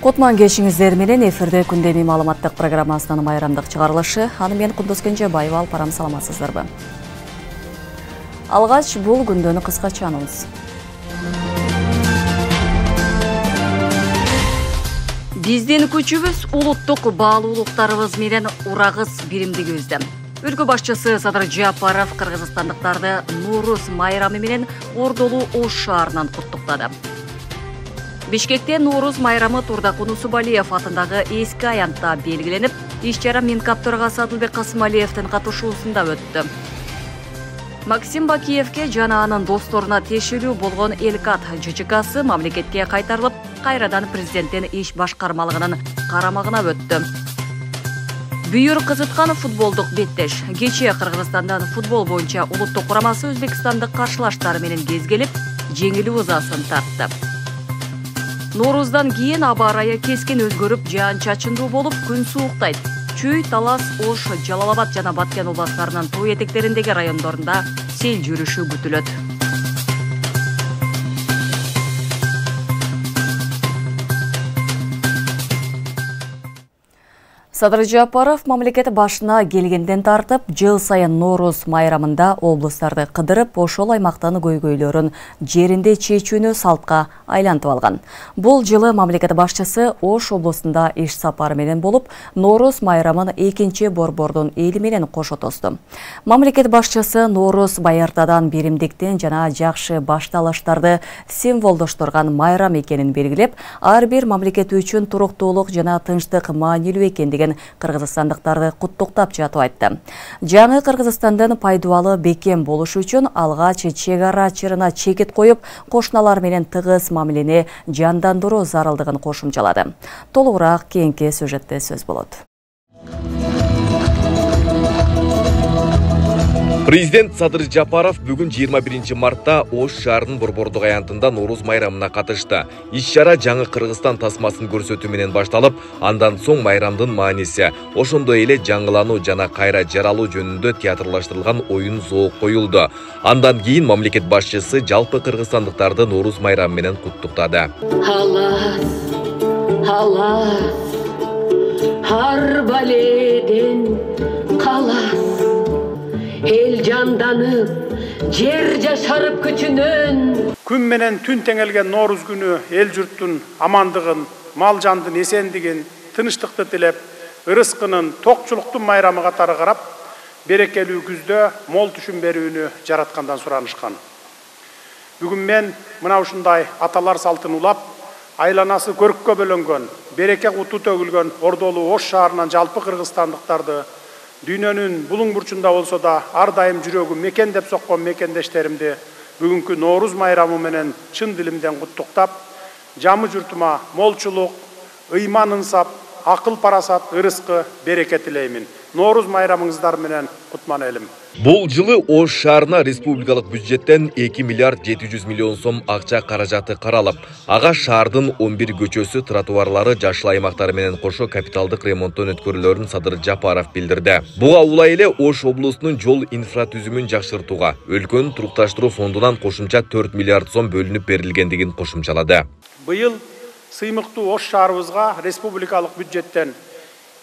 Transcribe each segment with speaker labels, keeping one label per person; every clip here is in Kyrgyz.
Speaker 1: Кутман кешиңиздер менен эфирде күндөмий маалыматтык программасынын майрамдык чыгарылышы. Аны мен Кундуз Кенжебаева алып барам, саламатсыздарбы? Алгач бул күндөнү кыскача анонс. Биздин күчүбүз улуттук баалуулуктарыбыз менен урагыс биримдигибизде. Өлкө башчысы Садыр Жапаров кыргызстандыктарды Нуруз майрамы менен Ордолуу Ош шаарынан куттуктады. Бишкекте Нуруз майрамы Турдакун Усубалиев атындагы эски аянтта белгиленип, иш-чара Минкап төрагасы Адылбек Касымалиевдин катышуусунда өттү. Максим Бакиевке жана анын досторуна тиешелүү болгон Элкат ЖЧКсы мамлекетке кайтарылып, кайрадан президенттин иш башкармалыгынын карамагына өттү. Бүйүр кызыткан футболдук беттеш. Кечээ Кыргызстандан футбол боюнча улуттук курамасы Өзбекстандык каршылаштары менен кезгелип, жеңилүү ызасын тартты. Норуздан кийин аба ырайы кескин өзгөрүп, жаан-чачындуу болуп, күн сууктайт. Чүй, Талас, Ош, Жалал-Абад жана Баткен областарынын тоо этектериндеги райондорунда сел жүрүшү күтүлөт. Садыр Жапаров мамлекет башына келгенден тартып, жыл сайын Нуруз майрамында облустарды кыдырып, ошол аймактын көйгөйлөрүн жеринде чечүүнү салтка айлантып алган. Бул жылы мамлекет башчысы Ош облусунда иш сапары менен болуп, Нуруз майрамын экинчи борбордун эли менен кошо тосту. Мамлекет башчысы Нуруз байыртадан биримдиктен жана жакшы башталыштарды символдоштурган майрам экенин белгилеп, ар бир мамлекет үчүн туруктуулук жана тынчтык маанилүү экендигин кыргызстандыктарды куттуктап жатып айтты. Жаңы Кыргызстандын пайдубалы бекем болуш үчүн алгач чек ара чырына чекит коюп, кошуналар менен тыгыз мамилени жандандыруу зарылдыгын кошумчалады. Толугураак кийинки сюжетте сөз болот.
Speaker 2: Президент Садыр Жапаров бүгүн 21 мартта Ош шаарынын борбордук аянтында Нуруз майрамына катышты. Иш-чара жаңы Кыргызстан тасмасын көрсөтүү менен башталып, андан соң майрамдын мааниси, ошондой эле жаңылануу жана кайра жаралуу жөнүндө театрлаштырылган оюн зоок коюлду. Андан кийин мамлекет башчысы жалпы кыргызстандыктарды Нуруз майрамы менен куттуктады.
Speaker 3: Har baleden kalas, el jandanıp, жер жашарып күчүнөн.
Speaker 4: Күн менен түн теңелген Норuz күнү эл журттун амандыгын, мал жандын эсендигин, тынычтыкты тилеп, ырыскынын, токчулуктун майрамы катары карап, берекелүү күздө мол түшүм берүүнү жараткандан суранышкан. Бүгүн мен мына ушундай аталар салтын улап, айланасы көрккө бөлөнгөн, береке куту төгүлгөн Ордолуу Ош шаарынан жалпы кыргызстандыктарды дүйнөнүн булуң бурчунда болсо да ар дайым жүрөгү мекендеп соккон мекендештеримди бүгүнкү Нуруз майрамы менен чын дилимден куттуктап, жамы журтума молчулук, ыйман ынсап, акыл парасат, ырыскы, береке тилеймин. Нуруз майрамыңыздар менен кутман элим.
Speaker 2: Бул жылы Ош шаарына республикалык бюджеттен 2 миллиард 700 миллион сом акча каражаты каралып, ага шаардын 11 көчөсү, тротуарлары, жашыл аймактары менен кошо капиталдык ремонттон өткөрүлөрүн Садыр Жапаров билдирди. Буга улай эле Ош облусунун жол инфратүзүмүн жакшыртууга, өлкөнүн турукташтыруу фондунан кошумча 4 миллиард сом бөлүнүп берилгендигин кошумчалады.
Speaker 4: Быйыл сыймыктуу Ош шаарыбызга республикалык бюджеттен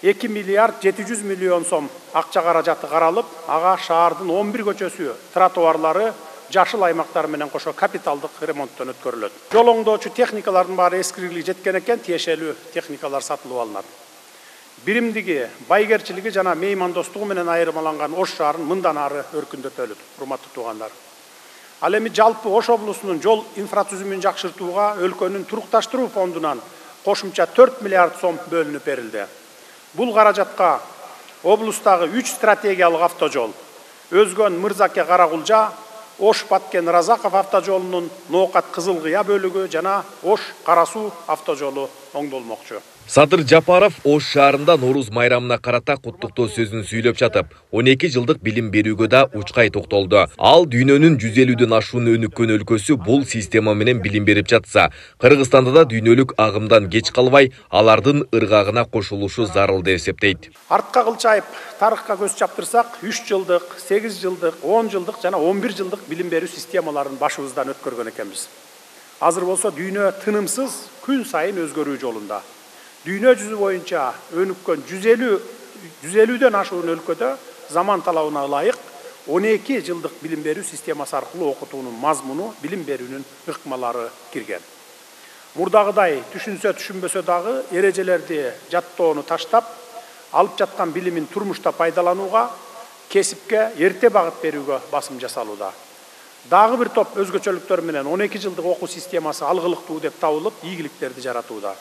Speaker 4: 2 миллиард 700 миллион сом акча каражаты каралып, ага шаардын 11 көчөсү, тротуарлары, жашыл аймактары менен кошо капиталдык ремонттон өткөрүлөт. Жол оңдоочу техникалардын баары эскирилиги жеткен экен, тиешелүү техникалар сатылып алынат. Биримдиги, байгерчилиги жана меймандостугу менен айырмаланган Ош шаарын мындан ары өркүндөтөлүт, урматтуу туугандар. Ал эми жалпы Ош облусунун жол инфратүзүмүн жакшыртууга өлкөнүн турукташтыруу фондунан кошумча 4 миллиард сом бөлүнүп берилди. Бул каражатка облустагы 3 стратегиялык автожол, Өзгөн Мырзаке Карагулжа, Ош Баткен Разаков автожолунун Ноокат Кызыл Кыя бөлүгү жана Ош Карасуу автожолу оңдолмокчу.
Speaker 2: Садыр Жапаров Ош шаарында Нуруз майрамына карата куттуктоо сөзүн сүйлөп жатып, 12 жылдык билим берүүгө да учкай токтолду. Ал дүйнөнүн 150дөн ашуун өнүккөн өлкөсү бул система менен билим берип жатса, Кыргызстанда да дүйнөлүк агымдан кеч калбай, алардын ыргагына кошулушу зарыл деп эсептейт.
Speaker 4: Артка кылчайып, тарыхка көз чаптырсак, 3 жылдык, 8 жылдык, 10 жылдык жана 11 жылдык билим берүү системаларын башыбыздан өткөргөн экенбиз. Азыр болсо дүйнө тынымсыз күн сайын өзгөрүү жолунда. Dünya жүзі boyunca önükкен 150'den aşığın өлkөдө zaman talabına ылайык 12 жылдык билим берүү системасы аркылуу окутуунун мазмуну, билим берүүнүн ыкмалары кирген. Мурдагыдай түшүнсө түшүнбөсө дагы эрежелерди жаттоону таштап, алып жаткан билимин турмушта пайдаланууга, кесипке эрте багыт берүүгө басым жасалууда. Дагы бир топ өзгөчөлүктөр менен 12 жылдык окуу системасы алгылыктуу деп табылып, ийгиликтерди жаратууда.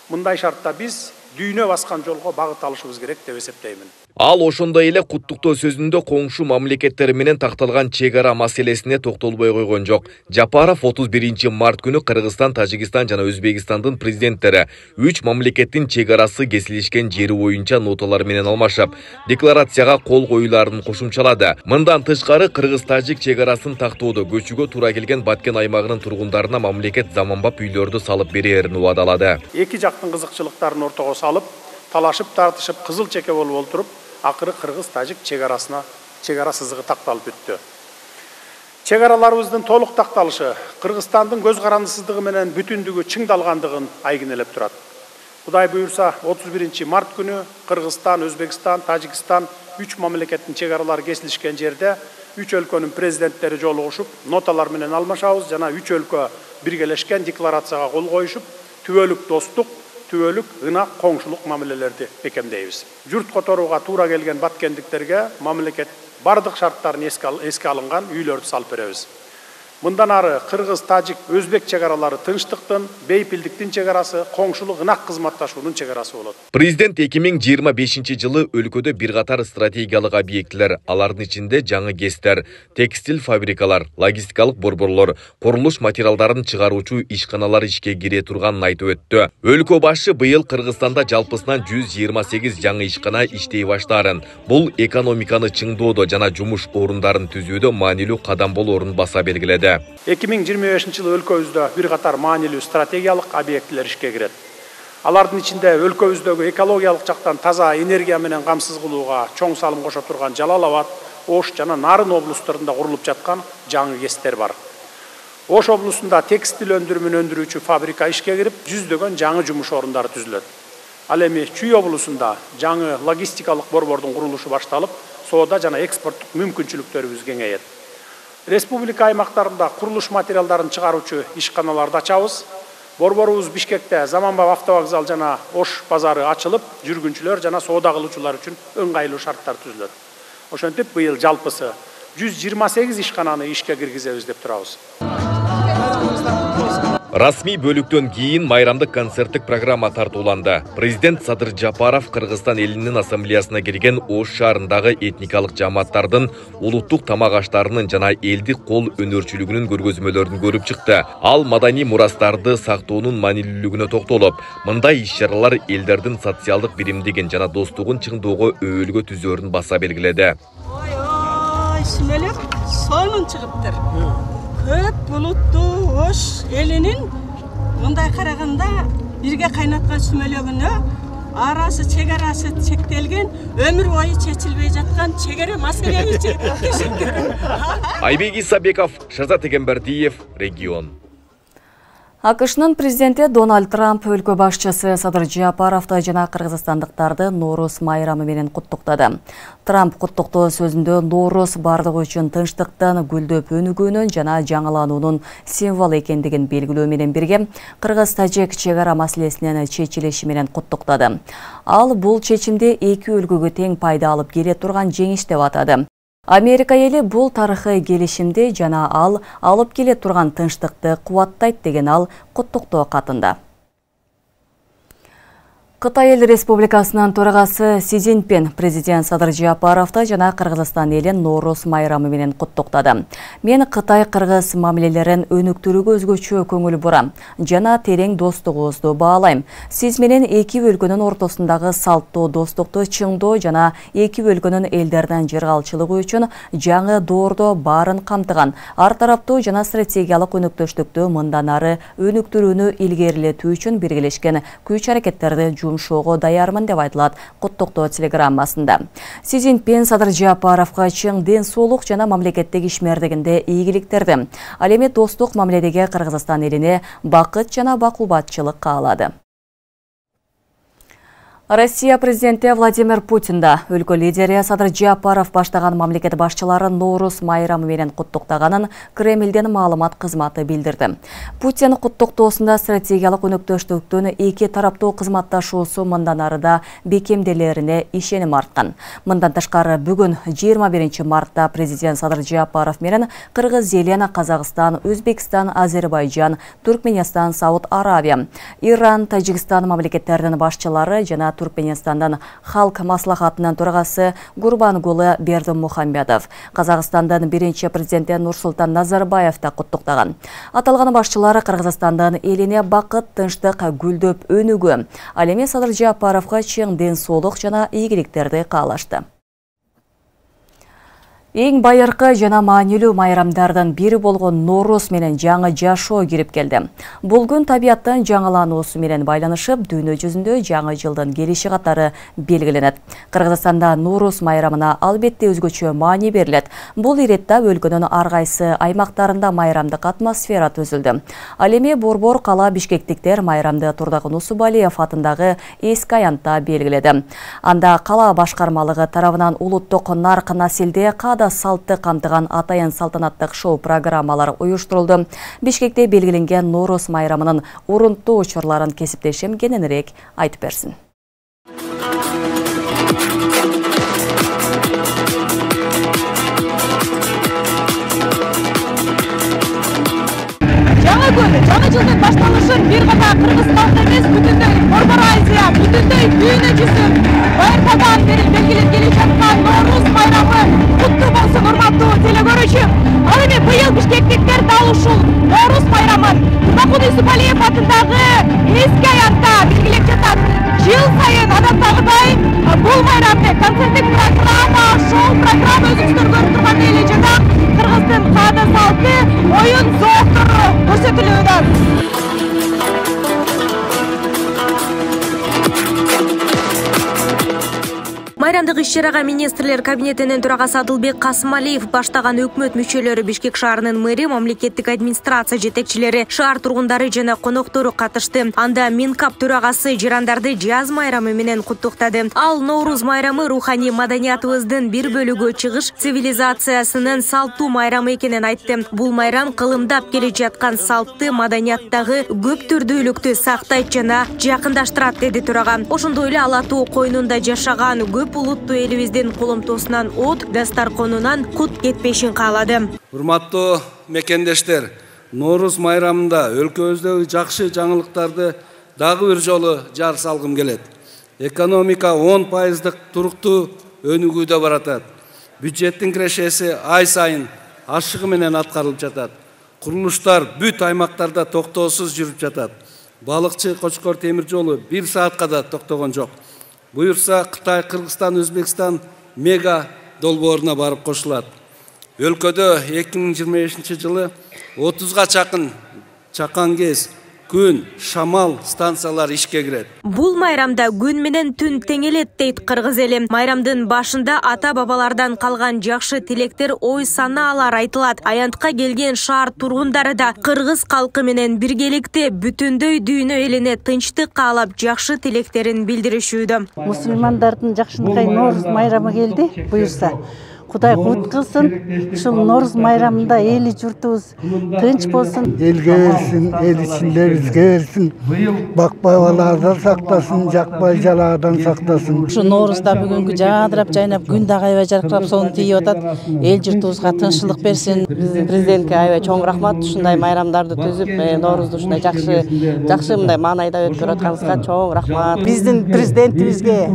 Speaker 4: Мындай шартта биз дүйнө баскан жолго багыт алышыбыз керек деп эсептеймин.
Speaker 2: Ал ошондой эле куттуктоо сөзүндө коңшу мамлекеттер менен такталган чек ара маселесине токтолбой койгон жок. Жапаров 31 март күнү Кыргызстан, Тажикстан жана Өзбекстандын президенттери 3 мамлекеттин чек арасы кесилишкен жери боюнча ноталар менен алмашып, декларацияга кол коюларын кошумчалады. Мындан тышкары Кыргыз-Тажик чек арасын тактоодо көчүүгө туура келген Баткен аймагынын тургундарына мамлекет заманбап үйлөрдү салып берерин убадалады.
Speaker 4: Эки жактын кызыкчылыктарын ортого салып, талашып тартышып, кызыл чеке болуп олтуруп, акыры Кыргыз-Тажик чек ара сызыгы такталып өттү. Чек араларыбыздын толук такталышы Кыргызстандын көз карандысыздыгы менен бүтүндүгү чыңдалгандыгын айгинелеп турат. Кудай буюрса 31 март күнү Кыргызстан, Өзбекстан, Тажикстан 3 мамлекеттин чек аралары кесилишкен жерде 3 өлкөнүн президенттери жолугушуп, ноталар менен алмашабыз жана 3 өлкө биргелешкен декларацияга кол коюшуп, түбөлүк достук, түбөлүк ынак коңшулук мамилелерди бекемдейбиз. Журт которууга туура келген баткендиктерге мамлекет бардык шарттарын эске алынган үйлөрдү салып беребиз. Мындан ары Кыргыз, Тажик, Өзбек чек аралары тынчтыктын, бейпилдиктин чек арасы, коңшулук ынак кызматташуунун чек арасы болот.
Speaker 2: Президент 2025 жылы өлкөдө бир катар стратегиялык объектилер, алардын ичинде жаңы ГЭСтер, текстил фабрикалар, логистикалык борборлор, курулуш материалдарын чыгаруучу ишканалар ишке кире турганын айтып өттү. Өлкө башы быйыл Кыргызстанда жалпысынан 128 жаңы ишкана иштей баштаарын, бул экономиканы чыңдоодо жана жумуш орундарын түзүүдө маанилүү кадам болоорун баса белгиледи.
Speaker 4: 2025 жылы өлкөбүздө бир катар маанилүү стратегиялык объектилер ишке кирет. Алардын ичинде өлкөбүздөгү экологиялык жактан таза энергия менен камсыз кылууга чоң салым кошо турган Жалал Абад, Ош жана Нарын облустарында курулуп жаткан жаңы ГЭСтер бар. Ош облусунда текстил өндүрүмүн өндүрүүчү фабрика ишке кирип, жүздөгөн жаңы жумуш орундары түзүлөт. Ал эми Чүй облусунда жаңы логистикалык борбордун курулушу башталып, соода жана экспорттук мүмкүнчүлүктөрүбүз кеңейет. Республика аймактарында курулуш материалдарын чыгаруучу ишканаларды ачабыз. Борборубуз Бишкекте заманбап автовокзал жана Ош базары ачылып, жүргүнчүлөр жана соода кылуучулар үчүн ыңгайлуу шарттар түзүлөт. Ошентип быйыл жалпысы 128 ишкананы ишке киргизебиз деп турабыз.
Speaker 2: Расмий бөлүктөн кийин майрамдык концерттик программа тартууланды. Президент Садыр Жапаров Кыргызстан элинин ассамблеясына кирген Ош шаарындагы этникалык жамааттардын улуттук тамак аштарынын жана элдик кол өнөрчүлүгүнүн көргөзмөлөрүн көрүп чыкты. Ал маданий мурастарды сактоонун маанилүүлүгүнө токтолуп, мындай иш-чаралар элдердин социалдык биримдигин жана достугун чыңдоого өбөлгө түзөрүн баса белгиледи.
Speaker 5: Сүмөлөк сонун чыгыптыр. Көп булуттуу Ош элинин мындай караганда бирге кайнаткан сүмөлөгүнө арасы чек арасы чектелген, өмүр бою чечилбей жаткан чегара маселени чечилген.
Speaker 2: Айбек Исабеков, Шазат Эгембердиев, Регион.
Speaker 1: АКШнын президенти Дональд Трамп өлкө башчысы Садыр Жапаровду жана кыргызстандыктарды Норуз майрамы менен куттуктады. Трамп куттуктоо сөзүндө Норуз бардык үчүн тынчтыктын, гүлдөп өнүгүүнүн жана жаңылануунун символу экендигин белгилөө менен бирге Кыргыз-Тажик чек ара маселесинин чечилиши менен куттуктады. Ал бул чечимди эки өлкөгө тең пайда алып келе турган жеңиш деп атады. Америка эли бул тарыхый келишимди жана ал алып келе турган тынчтыкты кубаттайт деген ал куттуктоо катында. Кытай Эл Республикасынын төрагасы Си Цзиньпин президент Садыр Жапаровду жана Кыргызстан элин Норуз майрамы менен куттуктады. Мен Кытай-Кыргыз мамилелерин өнүктүрүүгө өзгөчө көңүл бурам жана терең достугубузду баалайм. Сиз менен эки өлкөнүн ортосундагы салттуу достукту чыңдоо жана эки өлкөнүн элдеринин жыргалчылыгы үчүн жаңы доордо баарын камтыган ар тараптуу жана стратегиялык өнөктөштүктү мындан ары өнүктүрүүнү илгерилетүү үчүн биргелешкен күч-аракеттерди жумшоого даярмын деп айтылат куттуктоо телеграммасында. Си Цзиньпин Садыр Жапаровго чың ден соолук жана мамлекеттик ишмердигинде ийгиликтерди. Ал эми достук мамиледеги Кыргызстан элине бакыт жана бакубатчылык каалады. Россия президенті Владимир Путин да өлкө лидери Садыр Жапаров баштаган мамлекет башчылары Ноорус майрамы менен куттуктаганын Кремлден маалымат кызматы билдирди. Путин куттуктоосунда стратегиялык өнөктөштүктүн эки тараптуу кызматташуусу мындан арыда бекемделерине ишеним арткан. Мындан тышкары бүгүн 21 мартта президент Садыр Жапаров менен Кыргыз элен, Казакстан, Өзбекстан, Азербайжан, Туркменистан, Сауд Аравия, Иран, Тажикстан мамлекеттеринин башчылары жана Туркменистандан халк маслахатынын төрагасы Гурбангулы Бердимухамедов, Казакстандан биринчи президенти Нурсултан Назарбаев да куттуктаган. Аталган башчылары Кыргызстандан элине бакыт, тынчтык, гүлдөп өнүгүү, ал эми Садыр Жапаровго чың ден соолук жана ийгиликтерди каалашты. Эң байыркы жана маанилүү майрамдардын бири болгон Ноорус менен жаңы жашоо кирип келди. Бул күн табияттын жаңылануусу менен байланышып, дүйнө жүзүндө жаңы жылдын келиши катары белгиленет. Кыргызстанда Ноорус майрамына албетте өзгөчө маани берилет. Бул иретте өлкөнүн ар кайсы аймактарында майрамдык атмосфера түзүлдү. Ал эми борбор кала бишкектиктер майрамды Турдагы Нусубалиев атындагы эски аянтта белгиледи. Анда кала башкармалыгы тарабынан улуттук нарк населде салтты камтыган атайын салтанаттык шоу программалар уюштурулду. Бишкекте белгиленген Ноорус майрамынын урунттуу учурларын кесиптешим кененирээк айтып берсин.
Speaker 6: Жаңы күн, жаңы жылдын башталышын бир гана Кыргызстанда эмес, бүтүндөй Борбор Азия, бүтүндөй дүйнө жүзүн байыртадан бери белгилеп келе жаткан Ноорус майрамы куттуу болсун, урматтуу телекөрүүчү. Ал эми быйыл бишкектиктер дал ушул Ноорус майрамын Турдагы Нусубалиев атындагы эски аянтта белгилеп жатат. Жыл сайын адаттагыдай бул майрамды концерттик программа, шоу программа өзүңүздөр көрүп тургандай эле жана Кыргыздын каада салты, оюн зооктору көрсөтүлүүдө. Майрамдык иш-чарага министрлер кабинетинин төрагасы Адылбек Касымалиев баштаган өкмөт мүчөлөрү, Бишкек шаарынын мэри, мамлекеттик администрация жетекчилери, шаар тургундары жана коноктору катышты. Анда Минкап төрагасы жарандарды жаз майрамы менен куттуктады. Ал Ноорус майрамы руханий маданиятыбыздын бир бөлүгү, чыгыш цивилизациясынын салттуу майрамы экенин айтты. Бул майрам кылымдап келе жаткан салтты, маданияттагы көп түрдүүлүктү сактайт жана жакындаштырат, деди төрага. Ошондой эле Ала-Тоо койнунда жашаган көп улуттуу элибиздин коломтосунан от, дастарконунан кут кетпешин каалады.
Speaker 7: Урматтуу мекендештер, Ноорус майрамында өлкөбүздөгү жакшы жаңылыктарды дагы бир жолу жар салгым келет. Экономика 10% туруктуу өнүгүүдө баратат. Бюджеттин кирешеси ай сайын ашыгы менен аткарылып жатат. Курулуштар бүт аймактарда токтоосуз жүрүп жатат. Балыкчы Кочкор темир жолу 1 саатка да токтогон жок. Буюрса Кытай, Кыргызстан, Өзбекстан мега долбооруна барып кошулат. Өлкөдө 2025 жылы 30га чакын чакан кез, күн, шамал станциялар ишке кирет.
Speaker 6: Бул майрамда күн менен түн теңелет, дейт кыргыз эли. Майрамдын башында ата-бабалардан калган жакшы тилектер, ой санаалар айтылат. Аянтка келген шаар тургундары да кыргыз калкы менен биргеликте бүтүндөй дүйнө элине тынчтык каалап жакшы тилектерин билдиришүүдө.
Speaker 8: Мусулмандардын жакшынкай Ноорус майрамы келди. Буюрса Кудай кут кылсын, ушул Ноорус майрамында эли журтубуз тынч болсун.
Speaker 9: Элге берсин, эл ичинде бизге берсин. Бакпайлардан сактасын, жакпай жалаадан сактасын.
Speaker 8: Ушу Ноорузда бүгүнкү жаадырап жайнап, күн дагы аябай жаркырап сонун тийип атат. Эл журтубузга тынччылык берсин. Президентке аябай чоң рахмат. Ушундай майрамдарды түзүп, Ноорузду ушундай жакшы мындай маанайда өткөрүп атканыңызга чоң рахмат. Биздин президентибизге,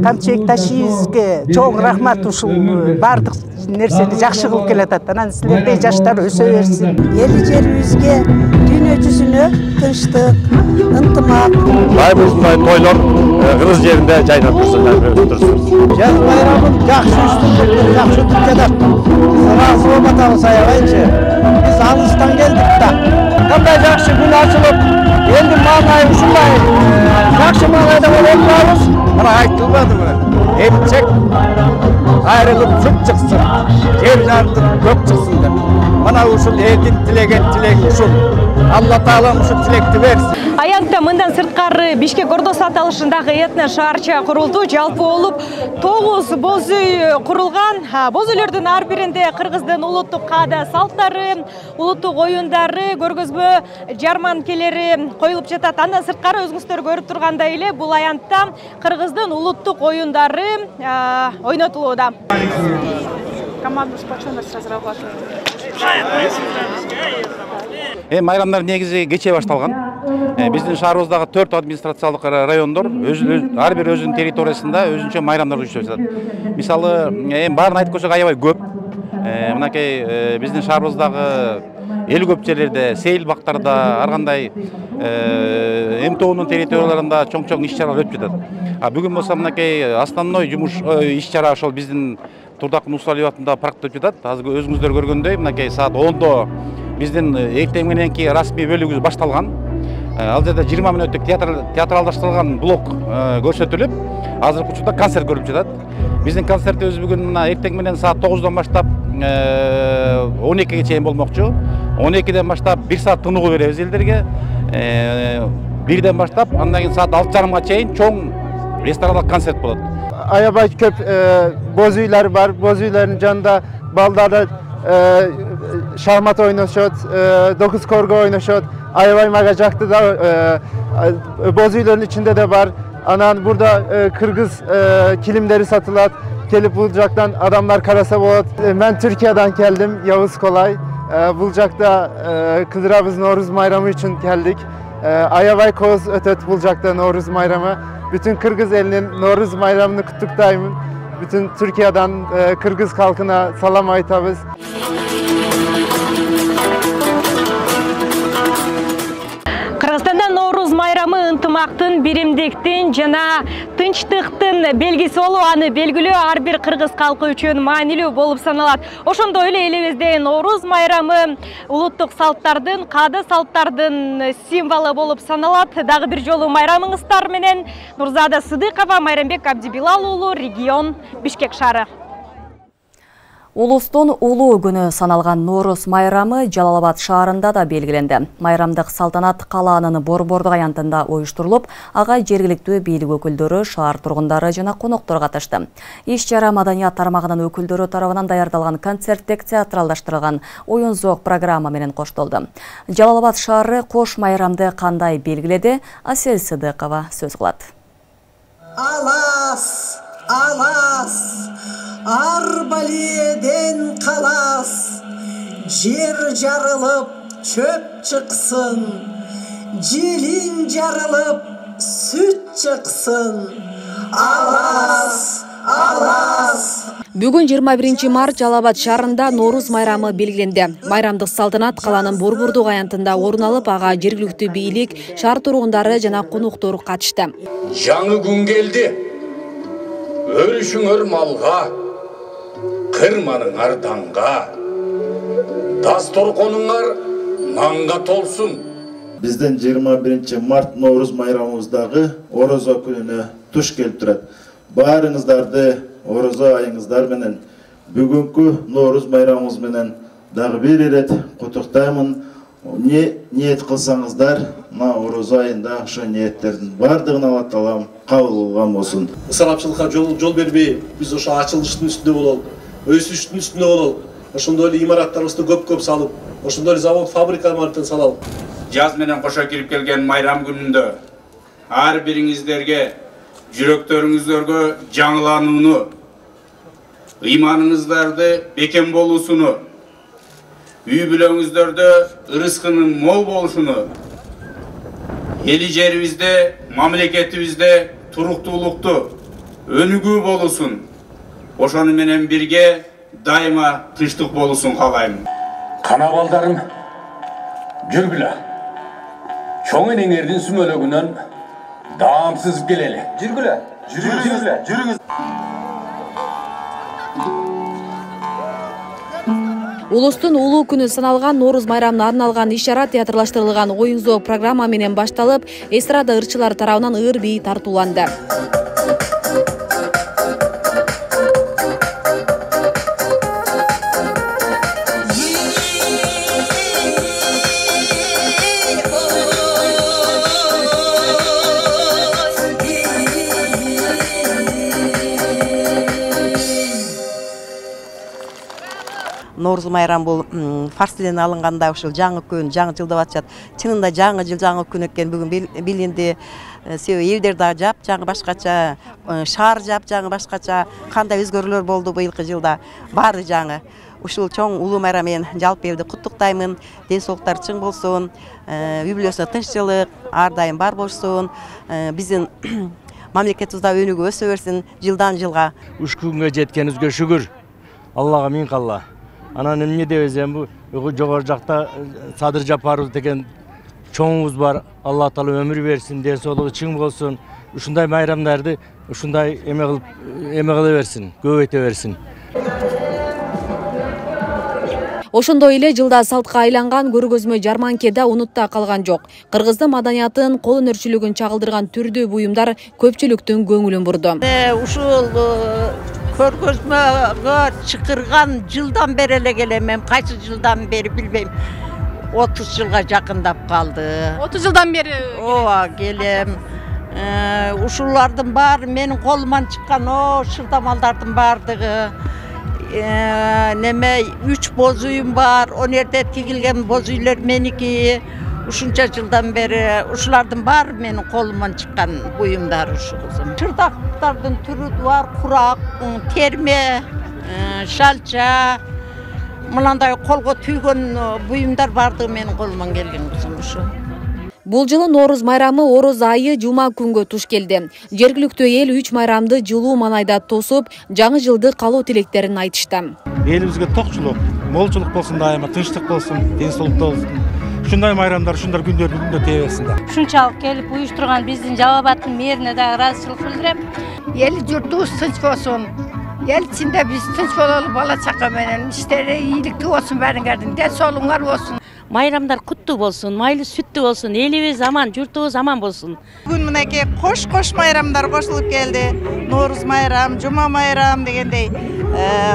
Speaker 8: камчылыкташыбызга чоң рахмат. Ушул бардык нерсени жакшы кылып келатат. Анан силердей жаштар өсө берсин. Эл жерибизге, дүйнө жүзүнө тынчтык, ынтымак,
Speaker 10: Ушундай тойлор Кыргыз жеринде жайнап турсун.
Speaker 9: Жаз майрамын жакшы үстүндө, жакшы өтүп жатат. Сразу болуп атабыз аябайчы. Биз алыстан келдик да. Кандай жакшы күн ачылып, элдин маанайы ушундай жакшы маанайда болуп атабыз. Мына айтылбадыбы? Эмчек айрылып сүт чыксын, жер жардын көк чыксын деп. Мына ушул элдин тилеген тилеги ушул. Алла Таала ушул тилекти берсин.
Speaker 6: Аянтта мындан сырткары Бишкек Ордо саталышындагы этно шаарча курулду. Жалпы болуп 9 боз үй курулган. Боз үйлөрдүн ар биринде кыргыздын улуттук каада салттары, улуттук оюндары, көргөзмө жарманкелери коюлуп жатат. Андан сырткары өзүңүздөр көрүп тургандай эле бул аянтта кыргыздын улуттук оюндары ойнотулууда. Командасы почему разработали?
Speaker 11: Майрамдар негизи кечээ башталган. Биздин шаарыбыздагы 4 администрациялык райондор ар бир өзүнүн территориясында өзүнчө майрамдар өткөрүп жатат. Мисалы, баарын айтып койсок аябай көп. Мынакей биздин шаарыбыздагы эл көп жерлерде, сейил бактарда, ар кандай МТОнун территорияларында чоң иш-чаралар өтүп жатат. Бүгүн болсо мынакей основной жумуш иш-чара ошол биздин Турдакын Усалиев атында паркта өтүп жатат. Азыр өзүңүздөр көргөндөй, мынакей саат 10-до биздин эртең мененки расмий бөлүгүбүз башталган. Ал жерде 20 мүнөттүк театралдаштырылган блок көрсөтүлүп, азыркы учурда концерт көрүлүп жатат. Биздин концертибиз бүгүн эртең менен саат 9-дон баштап 12-ге чейин болмокчу. 12-ден баштап 1 саат тыныгуу беребиз элдерге. 1-ден баштап андан кийин саат 6:30га чейин чоң ресторандык концерт болот.
Speaker 9: Аябай көп боз үйлөр бар. Боз үйлөрдүн жанында балдары шахмат ойношот, dokuz korgo oynaşot. Aябай мага жакты да. Боз үйлөрдүн ичинде де бар. Анан бурда кыргыз килимдери сатылат. Келип бул жактан адамдар караса болот. Мен Türkiye'den келдим, Yavuz Kolay. Бул жакта Кыдырабыз Норуз майрамы үчүн келдик. Аябай коз өтөт бул жакта Норуз майрамы. Bütün Kırgız elinin Noruz Bayramını kutluktayım. Bütün Türkiye'den Kırgız halkına salam aytabız. Kırgızstanda Noruz Bayramı ынтымактын, биримдиктин жана тынчтыктын белгиси болуп, аны белгилөө ар бир кыргыз калкы үчүн маанилүү болуп саналат. Ошондой эле элибизде Noruz Bayramı улуттук салттардын, каада салттардын символу болуп саналат. Дагы бир жолу майрамыңыздар менен Нурзада Сыдыкова, Майрамбек Абдибилал уулу, регион Бишкек шаары.
Speaker 1: Улустун улуу күнү саналган Норус майрамы Жалалабад шаарында да белгиленди. Майрамдык салтанат калаанын Борбордук аянтында уюштурулуп, ага жергиликтүү бийлик өкүлдөрү, шаар тургундары жана коноктор катышты. Иш-чара маданият тармагынын өкүлдөрү тарабынан даярдалган концерттик театралдаштырылган оюн-зоок программа менен коштолду. Жалалабад шаары кош майрамды кандай белгиледи? Асел Сыдыкова сөз кылат.
Speaker 12: Алас, алас, арбаледен қалас, жер жарылып, чөп чықсын, желин жарылып, сүт чықсын. Алас, алас.
Speaker 13: Бүгүн 21 март Жалалабад шаарында Норuz майрамы белгиленди. Майрамдык салтанат калаанын Борбордук аянтында орун алып, ага жергиликтүү бийлик, шаар тургундары жана коноктор катышты.
Speaker 14: Жаңы күн келди. Өрүшүңөр малга, кырманыңар данга, дасторконуңар нанга толсун.
Speaker 15: Биздин 21 март Норuz майрамыбыздагы Орозо күнүнө туш келип турат. Баарыңыздарды Орозо айыңыздар менен бүгүнкү Норuz майрамыбыз менен дагы бир ирет куттуктаймын. Ниет кылсаңыздар, мына Орозо айында ошо ниеттердин бардыгын Алла Таалам кабыл кылган болсун.
Speaker 16: Ысырапчылыкка жол бербей, биз ошо ачылыштын үстүндө бололук, өсүштүн үстүндө бололук. Ошондой эле имараттарыбызды көп салып, ошондой эле завод, фабрикаларды салалык.
Speaker 17: Жаз менен кошо кирип келген майрам күнүндө ар бириңиздерге, жүрөктөрүңүздөргө жаңыланууну, ыйманыңыздарды бекем болуусуну, үй бүлөңүздөрдө ырыскынын мол болушуну, эли жерибизде, мамлекетибизде туруктуулукту, өнүгүү болусун, ошону менен бирге дайыма тынчтык болусун каалайм.
Speaker 14: Кана балдарым, жүргүлө. Чоң энеңердин сүмөлөгүнөн даамсыз келели.
Speaker 16: Жүргүлө. Жүрүңүз.
Speaker 13: Улустун улуу күнү саналган Норuz майрамына арналган иш-чара театрлаштырылган оюн-зоок программа менен башталып, эстрада ырчылары тарабынан ыр бий тартууланды.
Speaker 8: Nooruz майрамы бул фарс тилинен алынганда ушул жаңы күн, жаңы жыл деп атышат. Чынында жаңы жыл, жаңы күн экен бүгүн билинди. Себеби элдер да жап, жаңы башкача, шаар жап, жаңы башкача, кандай өзгөрүүлөр болду быйылкы жылда, баары жаңы. Ушул чоң улуу майрам менен жалпы элди куттуктаймын. Ден соолуктар чың болсун, үй бүлөсүнө тынччылык ар дайым бар болсун. Биздин мамлекетибизде өнүгүп өсө берсин жылдан жылга.
Speaker 18: Уш күнгө жеткенибизге шүгүр. Аллага миң калла. Анан эмне дебиз эми бу жогору жакта Садыр Жапаров деген чоңубуз бар. Алла таала өмүр берсин, ден соолугу чың болсун. Ушундай майрамдарды ушундай эме кыла берсин, көбөйтө берсин.
Speaker 13: Ошондой эле жылда салтка айланган көргөзмө жарманкеде унутта калган жок. Кыргыздын маданиятын, кол өнөрчүлүгүн чагылдырган түрдүү буюмдар көпчүлүктүн көңүлүн бурду.
Speaker 19: Ушул көргөзмөгө чакырган жылдан бери эле келем. Кайсы жылдан бери билбейм. 30 жылга жакындап калды.
Speaker 20: 30 жылдан бери?
Speaker 19: Ооба, келем. Ушулардын баары менин колуман чыккан, шырдамалдардын баардыгы. Неме 3 боз үйüm бар, o жерде тигилген боз үйлөр меники. Ушунча жылдан бери ушулардын баары менин колуман чыккан буюмдар ушул. Чырдактардын түрү бар, курак, терме, шалча, мынандай колго түйгөн буюмдар бардыгы менин колуман келген ушу.
Speaker 13: Бул жылы Норуз майрамы Ороз айы жума күнгө туш келди. Жергиликтүү эл 3 майрамды жылуу манайда тосуп, жаңы жылды калуу тилектерин айтышты.
Speaker 11: Элибизге токчулук, молчулук болсун дайыма, тынчтык болсун, ден соолук болсун. Ушундай майрамдар, ушундай күндөрдү күндө тээ берсин да.
Speaker 20: Ушунчалык келип уюштурган биздин Жалал Абадтын мэрине да ыраазычылык билдирем.
Speaker 21: Эл журтубуз тынч болсун. Ел ичинде биз тынч бололу, бала чака менен иштери ийгиликтүү болсун, баарыңардын ден соолугуңар болсун.
Speaker 22: Майрамдар куттуу болсун, майлы сүттүү болсун, элибиз аман, журтубуз аман болсун.
Speaker 23: Бүгүн мынакей кош майрамдар кошулуп келди. Норуз майрам, жума майрам дегендей,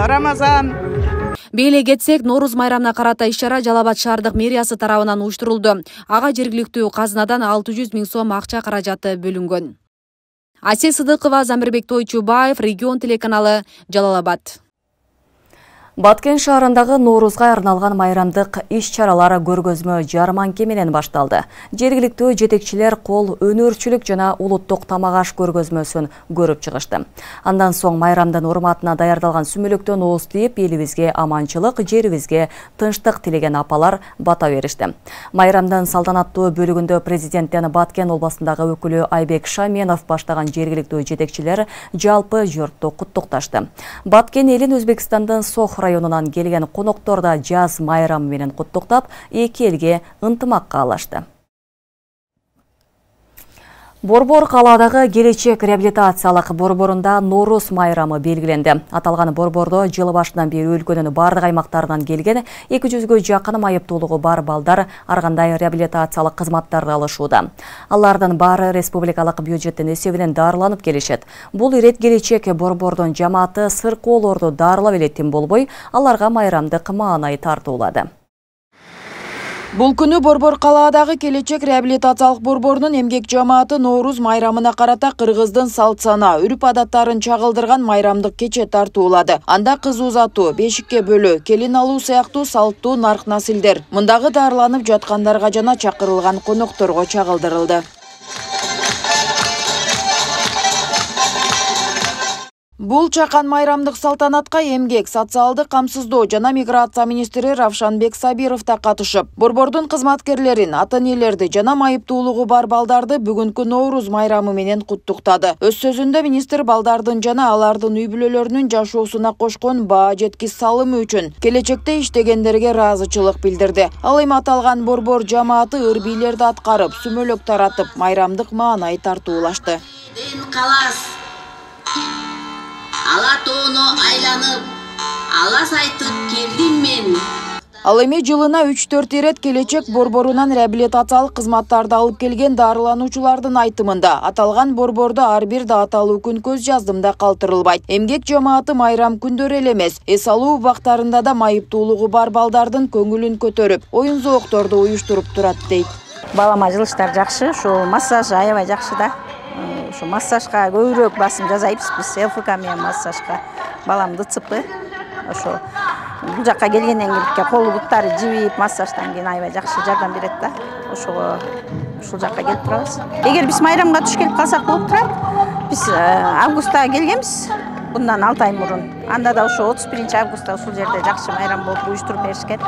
Speaker 23: Рамазан.
Speaker 13: Бейле кетсек, Норуз майрамына карата иш-чара Жалал Абад шаардык мэриясы тарабынан уюштурулду. Ага жергиликтүү казынадан 600 000 сом акча каражаты бөлүнгөн. Асия Сыдыкова, Замирбек Тойчубаев, Регион телеканалы, Жалал Абад.
Speaker 1: Баткен шаарындагы Ноорузга арналган майрамдык иш-чаралары көргөзмө жарманке менен башталды. Жергиликтүү жетекчилер кол өнөрчүлүк жана улуттук тамак аш көргөзмөсүн көрүп чыгышты. Андан соң майрамдын урматына даярдалган сүмөлөктөн ооз тийип, элибизге аманчылык, жерибизге тынчтык тилеген апалар бата беришти. Майрамдын салтанаттуу бөлүгүндө президенттен Баткен областындагы өкүлү Айбек Шаменов баштаган жергиликтүү жетекчилер жалпы журтту куттукташты. Баткен элин Өзбекстандын Сох районунан келген коноктор да жаз майрамы менен куттуктап, эки элге ынтымакка алышты. Борбор калаадагы келечек реабилитациялык борборунда Норуз майрамы белгиленди. Аталган борбордо жыл башынан бери өлкөнүн бардык аймактарынан келген 200гө жакын майыптуулугу бар балдар ар кандай реабилитациялык кызматтарды алышууда. Алардын баары республикалык бюджеттин эсебинен дарыланып келишет. Бул ирет келечек борбордун жамааты сыркоолорду дарылап элеттин болбой, аларга майрамдык маанай тартуулады.
Speaker 24: Бул күнү Борбор калаадагы келечек реабилитациялык борборунун эмгек жамааты Норуз майрамына карата кыргыздын салт-сана, үрп-адаттарын чагылдырган майрамдык кече тартуулады. Анда кыз узатуу, бешикке бөлүү, келин алуу сыяктуу салттуу нарк-насилдер мындагы дарыланып жаткандарга жана чакырылган конокторго чагылдырылды. Бул чакан майрамдык салтанатка эмгек, социалдык камсыздоо жана миграция министри Равшанбек Сабиров да катышып, борбордун кызматкерлерин, ата-энелерди жана майыптуулугу бар балдарды бүгүнкү Норуз майрамы менен куттуктады. Өз сөзүндө министр балдардын жана алардын үй бүлөлөрүнүн жашоосуна кошкон баа жеткис салымы үчүн келечекте иштегендерге ыраазычылык билдирди. Ал эми аталган борбор жамааты ыр-бийлерди аткарып, сүмөлөк таратып, майрамдык маанай тартуулашты.
Speaker 25: Ала тоону айланып, алас айтып келдим мен.
Speaker 24: Ал эми жылына 3-4 ирет келечек борборунан реабилитациялык кызматтарды алып келген дарылануучулардын айтымында аталган борбордо ар бир дааталуу күн көз жаздымда калтырылбайт. Эмгек жамааты майрам күндөрү эле эмес, эс алуу убактарында да майыптуулугу бар балдардын көңүлүн көтөрүп, оюн зоокторду уюштуруп турат дейт.
Speaker 26: Балама жылыштар жакшы, ушул массаж аябай жакшы да. Şu massajga көбүрөөк басым жасайбыз биз, ЛФК менен массажга. Баламды цыпы. Ошо бул жакка келгенден кийин колу буттары жибип, массаждан кийин аябай жакшы жардам берет да. Ошого ушул жакка келип турабыз. Эгер биз майрамга туш келип калсак болуп турат. Биз августта келгенбиз. Bundan 6 ay murun. Anda da şu 31 avgust'ta ушул жерде жакшы майрам болуп уюштуруп беришкен.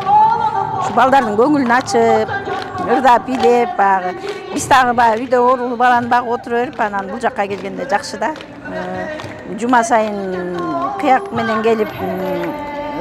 Speaker 26: Şu балдардын көңүлүн ачып, ырдап бийлеп, багы биз дагы баягы үйдө оорулуу баланы багып отура берип, анан бул жакка келгенде жакшы да. Жума сайын кыяк менен келип,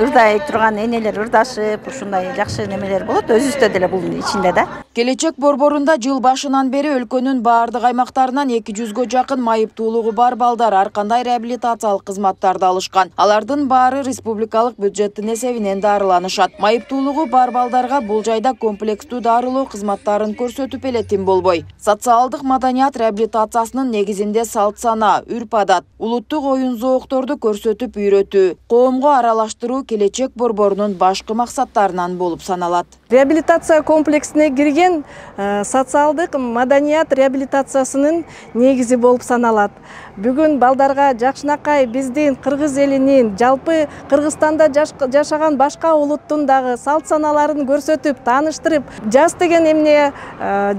Speaker 26: ырдай турган энелер ырдашып, ушундай жакшы немелер болот. Өзүбүздө деле бул ичинде да.
Speaker 24: Келечек борборунда жыл башынан бери өлкөнүн баардык аймактарынан 200гө жакын майыптуулугу бар балдар ар кандай реабилитациялык кызматтарды алышкан. Алардын баары республикалык бюджеттин эсебинен дарыланышат. Майыптуулугу бар балдарга бул жайда комплекстүү дарылоо кызматтарын көрсөтүп эле тим болбой. Социалдык маданият реабилитациясынын негизинде салт сана, үрп-адат, улуттук оюн зоокторду көрсөтүп үйрөтүү, коомго аралаштыруу келечек борборунун башкы максаттарынан болуп саналат.
Speaker 2: Реабилитация комплексине кирген социалдык маданият реабилитациясынын негизи болуп саналат. Бүгүн балдарга жакшынакай биздин кыргыз элинин, жалпы Кыргызстанда жашаган башка улуттун дагы салт саналарын көрсөтүп, тааныштырып, жаз деген эмне,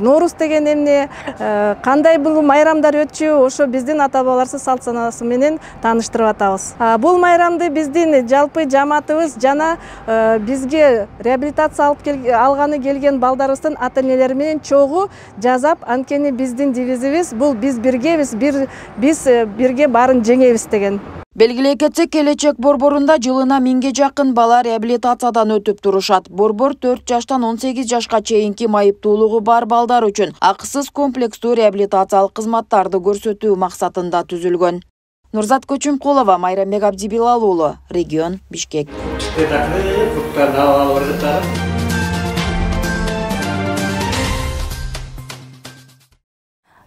Speaker 2: Норуз деген эмне, кандай бул майрамдар өтчү, ошо биздин ата-бабаларыбыз салт санасы менен тааныштырып атабыз. Бул майрамды биздин жалпы жамаатыбыз жана бизге реабилитация алганы келген балдарыбыздын ата-энелери менен чогуу жазап, анткени биздин девизибиз бул биз биргебиз, биз бирге барын жеңебиз деген.
Speaker 24: Белгилей кетсек, келечек борборунда жылына 1000ге жакын бала реабилитациядан өтүп турушат. Борбор 4 жаштан 18 жашка чейинки майыптуулугу бар балдар үчүн акысыз комплекстүү реабилитациялык кызматтарды көрсөтүү максатында түзүлгөн. Нурзат Көчүмкулова, Майрамбек Абдибилал уулу, регион Бишкек.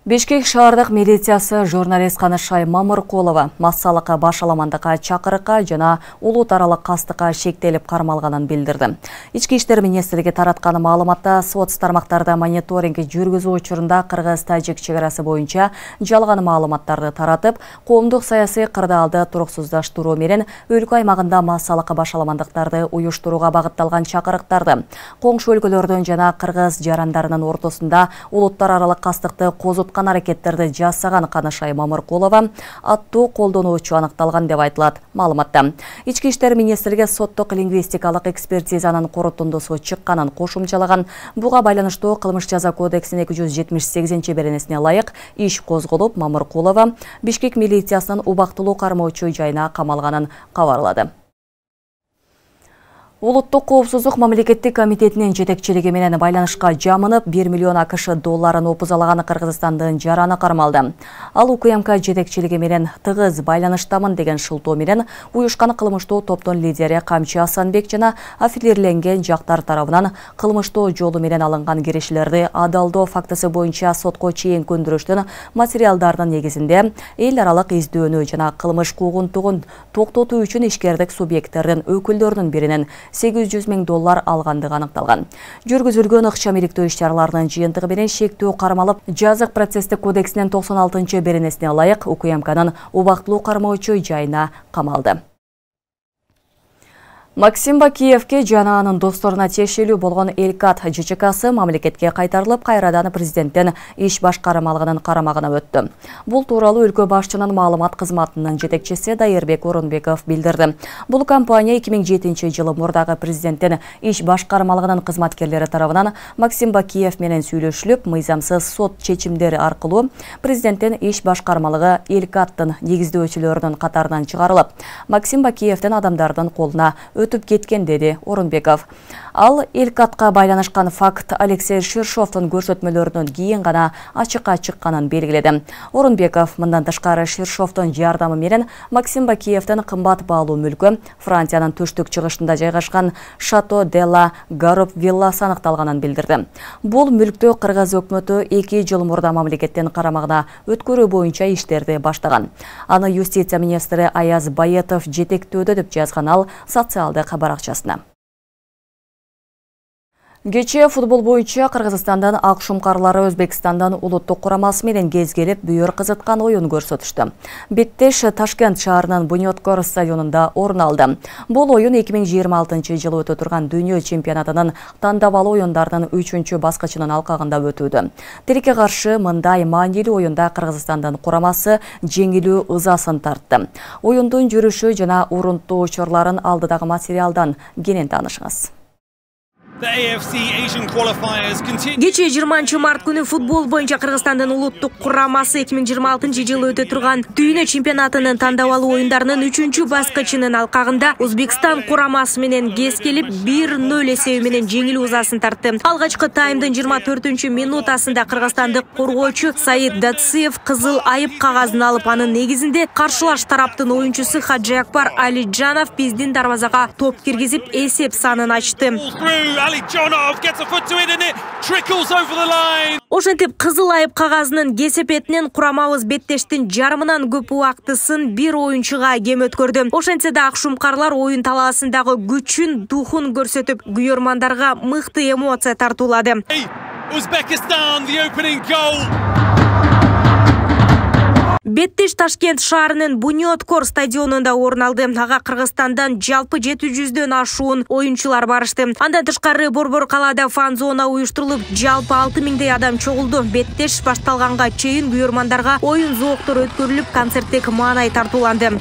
Speaker 1: Бишкек шаардык милициясы журналист Канышай Мамыркулова массалыкка башаламандыкка чакырыкка жана улут аралык кастыкка шектелип кармалганын билдирди. Ички иштер министрлиги тараткан маалыматта соц тармактарда мониторинг жүргүзүү учурунда Кыргыз-Тажик чек арасы боюнча жалган маалыматтарды таратып, коомдук саясий кырдаалды туруксуздаштыруу менен өлкө аймагында массалыкка башаламандыктарды уюштурууга багытталган чакырыктарды, коңшу өлкөлөрдөн жана кыргыз жарандарынын ортосунда улуттар аралык кастыкты козуткан аракеттерди жасаган Канышай Мамыркулова аттуу колдонуучу аныкталган деп айтылат маалыматта. Ички иштер министрлиги соттук лингвистикалык экспертизанын корутундусу чыкканын кошумчалаган. Буга байланыштуу кылмыш жаза кодексинин 278-беренесине ылайык иш козголуп, Мамыркулова Бишкек милициясынын убактылуу кармоочу жайына камалганын кабарлады. Улуттук коопсуздук мамлекеттик комитетинин жетекчилиги менен байланышка жамынып 1 миллион АКШ долларын опузалаган Кыргызстандын жараны кармалды. Ал УКМК жетекчилиги менен тыгыз байланыштамын деген шылтоо менен уюшкан кылмыштуу топтун лидери Камчы Асанбек жана аффилирленген жактар тарабынан кылмыштуу жолу менен алынган киришилерди адалдоо фактысы боюнча сотко чейин көндүрүштүн материалдарынын негизинде эл аралык издөөнү жана кылмыш куугунтугун токтотуу үчүн ишкердик субъекттердин өкүлдөрүнүн биринен 800 000 доллар алгандыгы аныкталган. Жүргүзүлгөн ыкчам иликтөө иш-чараларынын жыйынтыгы менен шектөө кармалып, жазык процесстик кодексинин 96-беренесине ылайык УКМКнын убактылуу кармоочу жайына камалды. Максим Бакиевке жана анын досторуна тиешелүү болгон Элкат ЖЧКсы мамлекетке кайтарылып, кайрадан президенттин иш башкармалыгынын карамагына өттү. Бул тууралуу өлкө башчынын маалымат кызматынын жетекчиси Дайырбек Орунбеков билдирди. Бул компания 2007-жылы мурдагы президенттин иш башкармалыгынын кызматкерлери тарабынан Максим Бакиев менен сүйлөшүлүп, мыйзамсыз сот чечимдери аркылуу президенттин иш башкармалыгы Элкаттын негиздөөчүлөрүнүн катарынан чыгарылып, Максим Бакиевдин адамдардын колуна өтүп кеткен деди Орунбеков. Ал Элкатка байланышкан факт Алексей Ширшовдун көрсөтмөлөрүнөн кийин гана ачыкка чыкканын белгиледи. Орунбеков мындан тышкары Ширшовдун жардамы менен Максим Бакиевдин кымбат баалуу мүлкү Франциянын түштүк чыгышында жайгашкан Шато де ла Гароп вилласы аныкталганын билдирди. Бул мүлктү Кыргыз өкмөтү 2 жыл мурда мамлекеттин карамагына өткөрүү боюнча иштерди баштаган. Аны юстиция министри Аяз Байетов жетектөөдө деп жазган ал социалдык баракчасына. Кече футбол боюнча Кыргызстандан ак шумкарлары Өзбекстандан улуттук курамасы менен кезгелип бүйөр кызыткан оюн көрсөтүштү. Беттеш Ташкент шаарынын Буньоткор стадионунда орун алды. Бул оюн 2026-жылы өтө турган дүйнө чемпионатынын тандабал оюндарынын 3-чү баскычынын алкагында өтүүдө. Тилекке каршы мындай маанилүү оюнда Кыргызстандын курамасы жеңилүү ызасын тартты. Оюндун жүрүшү жана урунттуу учурларын алдыдагы материалдан кенен таанышыңыз.
Speaker 3: Кече 20 март күнү футбол боюнча Кыргызстандын улуттук курамасы 2026-жылы өтө турган дүйнө чемпионатынын тандабалуу оюндарынын 3-чү баскычынын алкагында Өзбекстан курамасы менен кескелип 1-0 эсеби менен жеңилүү ызасын тартты. Алгачкы таймдын 24-минутасында кыргызстандык коргоочу Саид Датсиев кызыл айып кагазын алып, анын негизинде каршылаш тараптын оюнчусу Хаджиакбар Алиджанов биздин дарбазага топ киргизип эсеп санын ачты. Ошентип кызыл айып кагазынын кесепетинен курамабыз Беттештин жарымынан көп убактысын бир оюнчуга кем өткөрдү. Ошентсе да ак шумкарлар оюн талаасындагы күчүн, духун көрсөтүп, күйөрмандарга мыкты эмоция тартуулады. Беттеш Ташкент шаарынын Буньоткор стадионунда орун алды. Ага Кыргызстандан жалпы 700дөн ашуун оюнчулар барышты. Андан тышкары Борбор калаада фан зона уюштурулуп, жалпы 6000 адам чогулду. Беттеш башталганга чейин күйөрмандарга оюн зооктор өткөрүлүп, концерттик маанай тартууланды.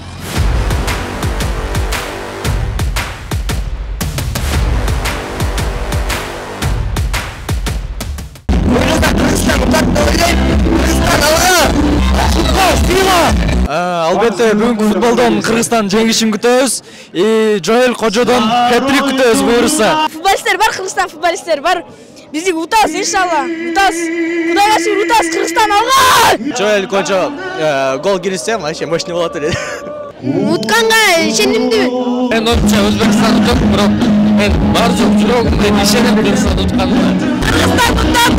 Speaker 9: Албетте бүгүнкү футболдон Кыргызстан жеңишин күтөбүз. Жоэл Кожодон хет-трик күтөбүз буюрса.
Speaker 4: Футболисттер бар, Кыргызстан футболисттер бар. Биздик утабыз иншалла. Утабыз. Кудайга шүгүр утабыз, Кыргызстан алга!
Speaker 9: Жоэл Кожо гол кирсе, вообще мощный болот эле.
Speaker 4: Утканга ишенимдүү.
Speaker 9: Мен ойымча Өзбекстан утат, бирок мен бар жок жүрөгүмдөн ишенем Кыргызстан утканына.
Speaker 4: Кыргызстан утат.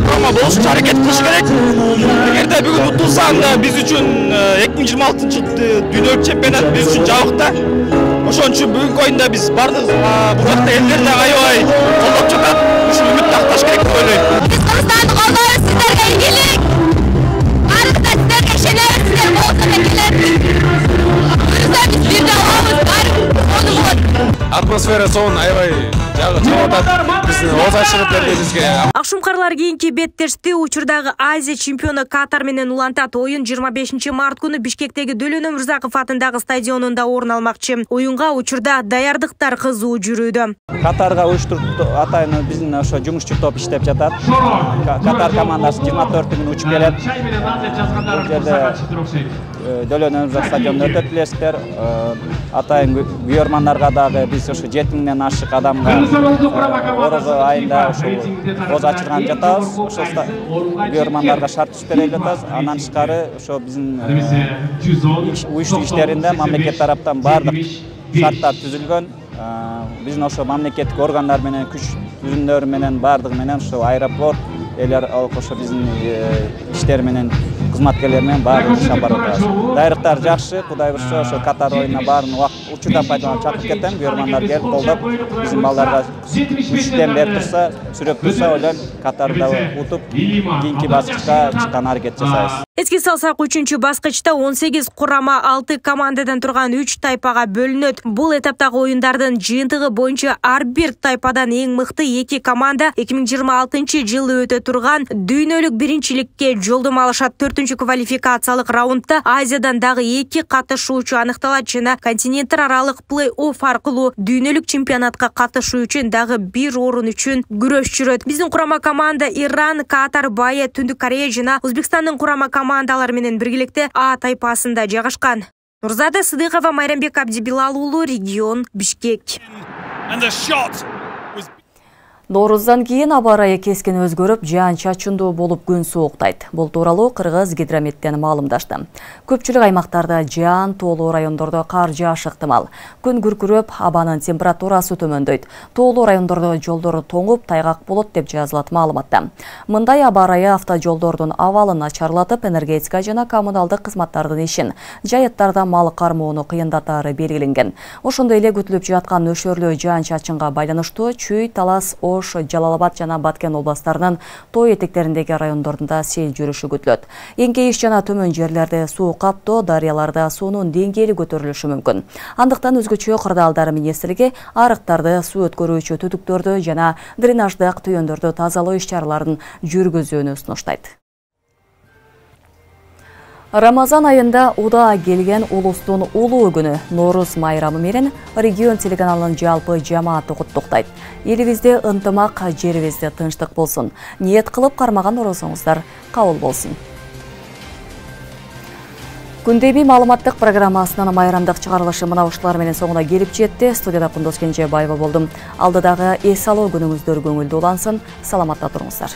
Speaker 9: Kurama болуш аракет кылыш керек. Эгерде бүгүн утулса, анда биз үчүн 2026-жылы дүйнөлүк чемпионат биз үчүн жабыкта. Ошон үчүн бүгүнкү оюнда биз бардык бул жакта элдер да аябай колдоп жатат. Ушул үмүттү акташ керек деп ойлойм.
Speaker 4: Биз Кыргызстанды колдойбуз, сиздерге ийгилик. Баарыбыз да сиздерге ишенебиз, сиздер болсо да келет. Биз бирде алабыз, баары болот.
Speaker 9: Атмосфера соон аябай
Speaker 3: Акшумкарлар кийинки Беттешти учурдагы Азия чемпиону Катар менен улантат. Оюн 25 март күнү Бишкектеги Дөлөн Өмүрзаков атындагы стадионунда орун алмакчы. Оюнга учурда даярдыктар кызуу жүрүүдө.
Speaker 5: Катарга уюштуруп атайын биздин ошо жумушчу топ иштеп жатат. Катар командасы 24-күнү учуп келет. Бул жерде Дөлөн Өмүрзаков стадионунда өтөт билесиздер. Атайын күйөрмандарга дагы биз ошо 7000ден ашык адамга Орозо айында ошо коз ачырган жатабыз. Ошо күйөрмандарга шарт түзүп берип жатабыз. Андан тышкары ошо биздин уюштук иштеринде мамлекет тараптан бардык шарттар түзүлгөн. Биздин ошо мамлекеттик органдар менен, күч түзүмдөрү менен, бардыгы менен ошо аэропорт элер ошо биздин иштер менен кызматкерлер менен баарын иш алып баратабыз. Дайрыктар жакшы, Кудай буюрса ошо Катар оюнуна баарын убакыт учурдан пайдаланып чакырып кетем. Күйөрмандар келип колдоп, биздин балдарга күчтен берип турса, сүрөп турса, ойлойм Катарда утуп, кийинки баскычка чыккан аракет жасайбыз.
Speaker 3: Эске салсак, 3-чү баскычта 18 курама 6 командадан турган 3 тайпага бөлүнөт. Бул этаптагы оюндардын жыйынтыгы боюнча ар бир тайпадан эң мыкты 2 команда 2026-жылы өтө турган дүйнөлүк биринчиликке жолдомо алышат. 4-чү квалификациялык раундда Азиядан дагы 2 катышуучу аныкталат жана континенттер аралык плей-офф аркылуу дүйнөлүк чемпионатка катышуу үчүн дагы бир орун үчүн күрөш жүрөт. Биздин курама команда Иран, Катар, Бая, Түндүк Корея жана Өзбекстандын курама командалар менен биргеликте А тайпасында жайгашкан. Нурзада Сыдыкова, Майрамбек Абдибилал уулу, регион Бишкек.
Speaker 1: Нооруздан кийин аба ырайы кескен өзгөрүп, жаан-чачындуу болуп күн сууктайт. Бул тууралуу Кыргыз гидрометтен маалымдашты. Көпчүлүк аймактарда жаан, тоолуу райондордо кар жааш ыктымал. Күн күркүрөп, абанын температурасы төмөндөйт. Тоолуу райондордо жолдор тоңуп, тайгак болот деп жазылат маалыматта. Мындай аба ырайы автожолдордун абалын начарлатып, энергетика жана коммуналдык кызматтардын ишин, жайыттарда мал кармоону кыйындатары белгиленген. Ошондой эле күтүлүп жаткан нөшөрлүү жаан-чачынга байланыштуу Чүй, Талас, Ош, Жалалабад жана Баткен областарынын тоо этектериндеги райондорунда сел жүрүшү күтүлөт. Эңкейиш жана төмөн жерлерде суу каптоо, дарыяларда суунун деңгээли көтөрүлүшү мүмкүн. Андыктан өзгөчө кырдаалдар министрлиги арыктарды, суу өткөрүүчү түтүктөрдү жана дренаждык түйөндөрдү тазалоо иш-чараларын жүргүзүүнү сунуштайт. Рамазан айында удаа келген улустун улуу күнү Норуз майрамы менен регион телеканалынын жалпы жамааты куттуктайт. Элибизде ынтымак, жерибизде тынчтык болсун. Ниет кылып кармаган орозоңуздар кабыл болсун. Күндөбүй маалыматтык программасынын майрамдык чыгарылышы мына ушулар менен соңуна келип жетти. Студияда Кундоз Кенжебаева болдум. Алдыдагы эс алуу күнүңүздөр көңүлдүү улансын. Саламатта туруңуздар.